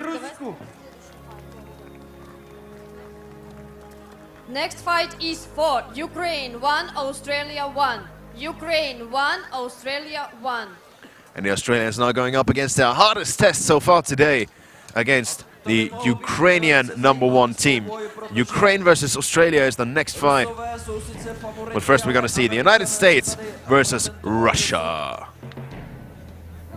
proti Rusku. Next fight is for Ukraine 1, Australia 1. Ukraine 1, Australia 1. And the Australians now going up against their hardest test so far today against the Ukrainian #1 team. Ukraine versus Australia is the next fight. But first we're going to see the United States versus Russia.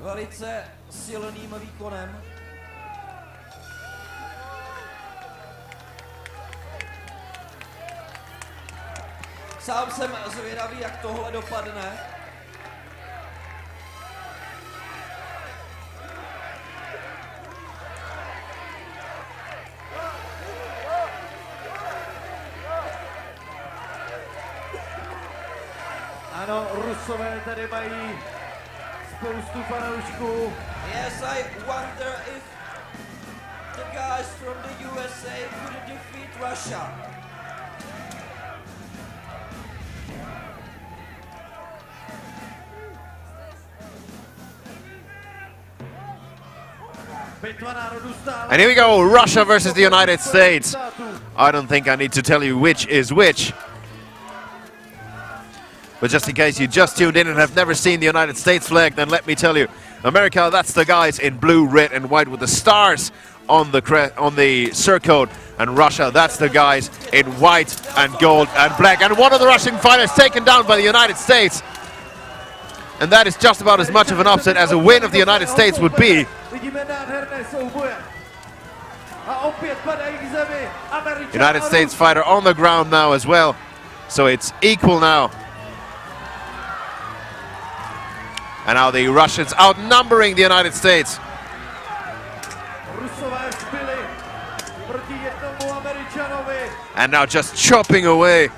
Velice silným výkonem. Sám jsem zvědavý, jak tohle dopadne. Ano, Rusové tady mají spoustu fanoušků. Yes, I wonder if the guys from the USA could defeat Russia. And here we go, Russia versus the United States. I don't think I need to tell you which is which. But just in case you just tuned in and have never seen the United States flag, then let me tell you, America, that's the guys in blue, red and white with the stars on the surcoat. And Russia, that's the guys in white and gold and black. And one of the Russian fighters taken down by the United States. And that is just about as much of an upset as a win of the United States would be. United States fighter on the ground now as well. So it's equal now. And now the Russians outnumbering the United States. And now just chopping away.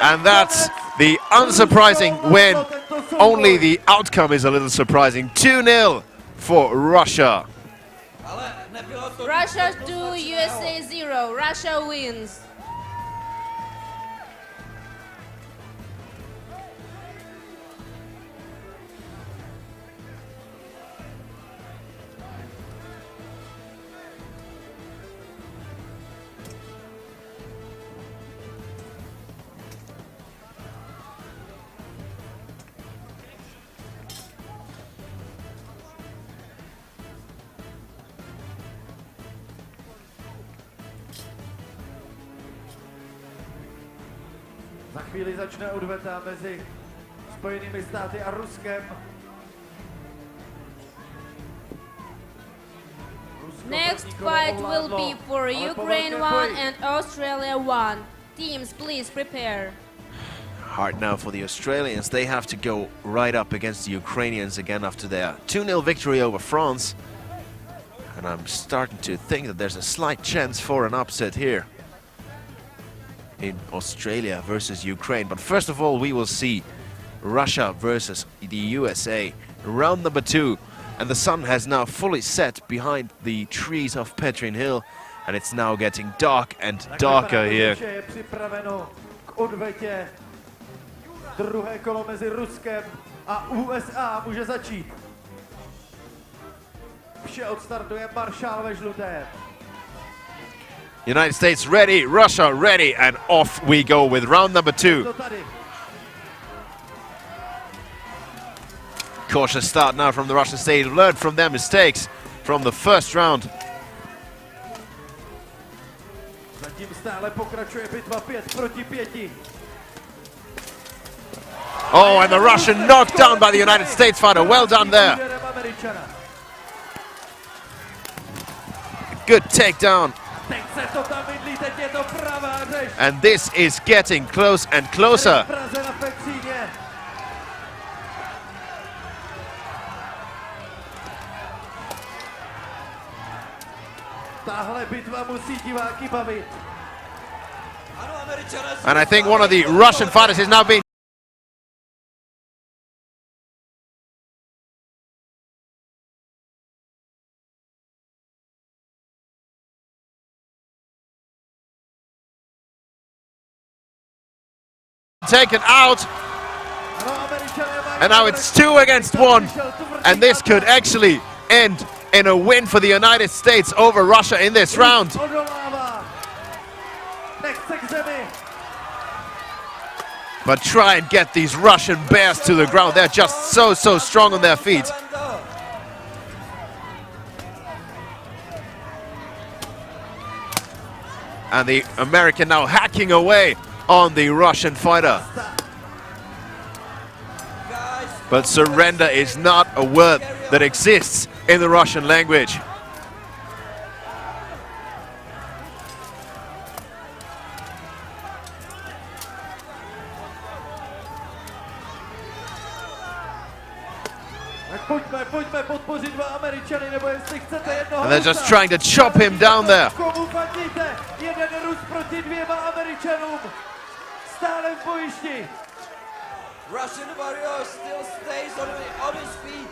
And that's the unsurprising win. Only the outcome is a little surprising. 2-0 for Russia. Russia 2, USA 0. Russia wins. Za chvíli začne odveta mezi Spojenými státy a Ruskem. Next fight will be for Ukraine 1 and Australia 1. Teams, please prepare. Hard now for the Australians. They have to go right up against the Ukrainians again after their 2-0 victory over France. And I'm starting to think that there's a slight chance for an upset here in Australia versus Ukraine. But first of all, we will see Russia versus the USA, round number 2. And the sun has now fully set behind the trees of Petrin Hill, and it's now getting dark and darker here. Druhé kolo mezi Ruskem a USA může začít. Vše odstartuje maršál ve žlutém. United States ready, Russia ready, and off we go with round number 2. Cautious start now from the Russian state. Learned from their mistakes from the first round. Zatím stále pokračuje bitva 5 proti 5. Oh, and the Russian knocked down by the United States fighter. Well done there. Good takedown. And this is getting close and closer. And I think one of the Russian fighters is now being taken out. And now it's 2 against 1. And this could actually end in a win for the United States over Russia in this round. But try and get these Russian bears to the ground. They're just so strong on their feet. And the American now hacking away on the Russian fighter. But surrender is not a word that exists in the Russian language. And they're just trying to chop him down there. Russian warrior still stays on his feet.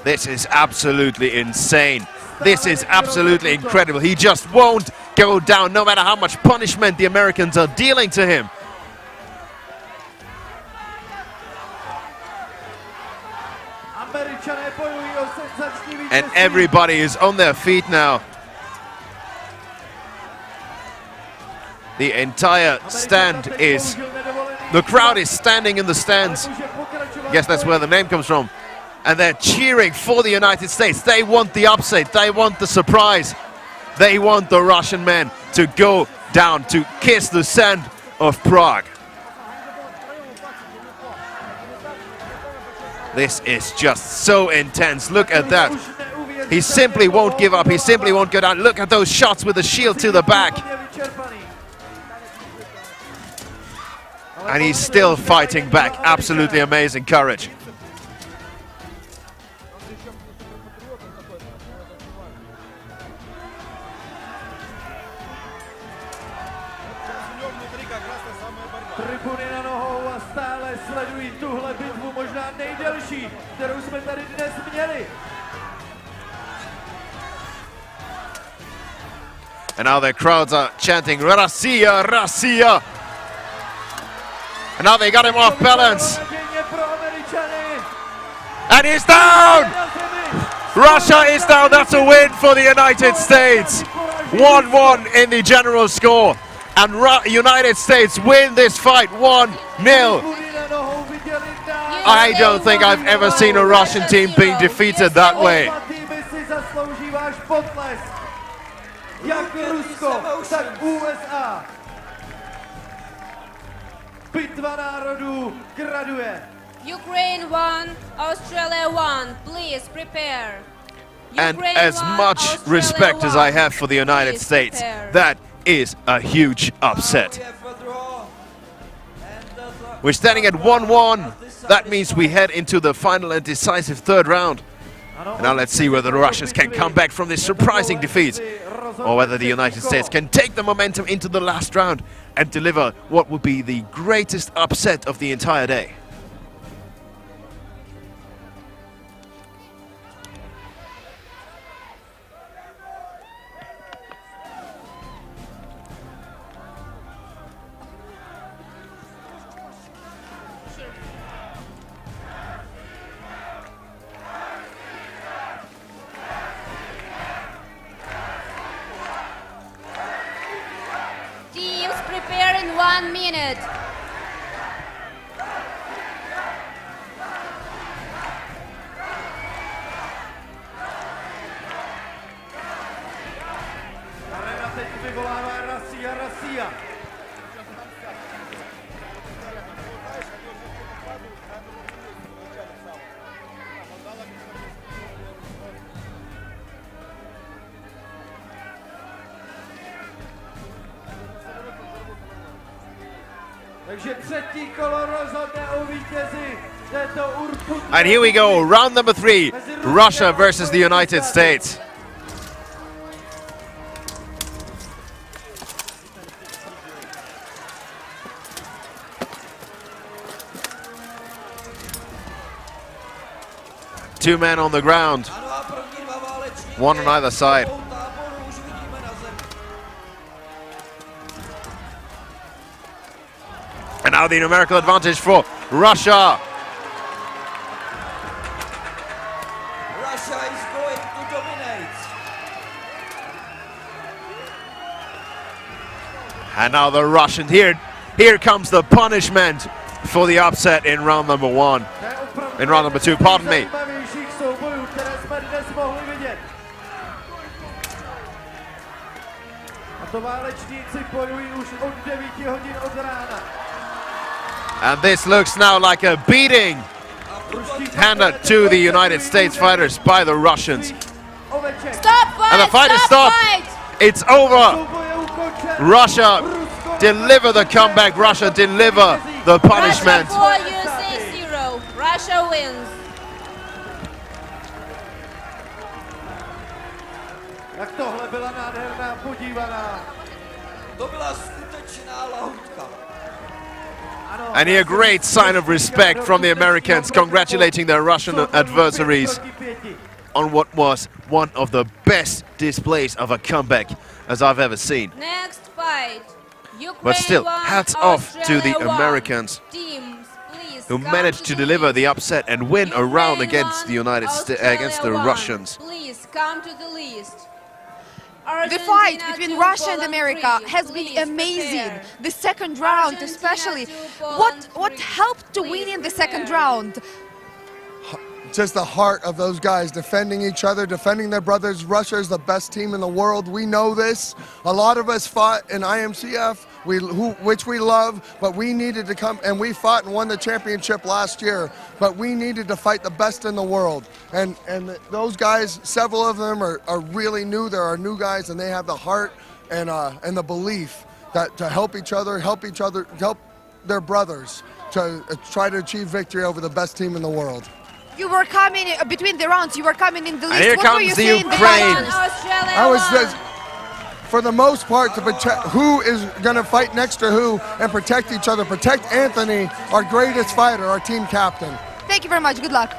This is absolutely insane. This is absolutely incredible. He just won't go down no matter how much punishment the Americans are dealing to him. And everybody is on their feet now. The entire stand is, the crowd is standing in the stands. I guess that's where the name comes from. And they're cheering for the United States. They want the upset, they want the surprise. They want the Russian men to go down, to kiss the sand of Prague. This is just so intense. Look at that. He simply won't give up. He simply won't go down. Look at those shots with the shield to the back. And he's still fighting back. Absolutely amazing courage. And now the crowds are chanting Russia, Russia. And now they got him off balance. And he's down! Russia is down. That's a win for the United States. 1-1 in the general score. And United States win this fight 1-0. I don't think I've ever seen a Russian team being defeated that way. Jak Rusko, tak USA. Bitva národů graduje. Ukraine won, Australia won. Please prepare. And Ukraine as won, much Australia respect as won. I have for the United Please States, prepare. that is a huge upset. We're standing at 1-1. That means we head into the final and decisive third round. And now let's see whether the Russians can come back from this surprising defeat, or whether the United States can take the momentum into the last round and deliver what would be the greatest upset of the entire day. Teams prepare in 1 minute. Arena teď vyvolává Russia, Russia. Takže třetí kolo rozhodne o vítězi této urputné. And here we go, round number 3, Russia versus the United States. Two men on the ground, one on either side. And now the numerical advantage for Russia. And now the Russian here. Here comes the punishment for the upset in round number 1. In round number 2, pardon me. And this looks now like a beating handed to the United States fighters by the Russians. Stop fight! And the fight is stopped. It's over. Russia deliver the comeback. Russia deliver the punishment. Russia 4, USA 0. Russia wins. Tak tohle byla nádherná podívaná. To byla skutečná lahutka. And here, a great sign of respect from the Americans, congratulating their Russian adversaries on what was one of the best displays of a comeback as I've ever seen. Next fight. Ukraine But still, 1, hats off to the Australia 1. Americans Teams, please who come managed to deliver list. the upset and win a round Ukraine against 1, the United States, Australia against the 1. Russians. Please come to the list. The fight Argentina between 2, Russia and Poland America 3. has been Please amazing. prepare. The second round Argentina especially. 2, Poland What 3. helped to Please win in the prepare. second round? Just the heart of those guys defending each other, defending their brothers. Russia is the best team in the world. We know this. A lot of us fought in IMCF, which we love, but we needed to come, and we fought and won the championship last year, but we needed to fight the best in the world. And those guys, several of them are really new. There are new guys, and they have the heart and the belief that to help each other, help their brothers to try to achieve victory over the best team in the world. You were coming between the rounds. You were coming in the list. here What were comes you the saying? Ukraine. Australia I was 1. for the most part to protect who is going to fight next to who and protect each other. Protect Anthony, our greatest fighter, our team captain. Thank you very much. Good luck.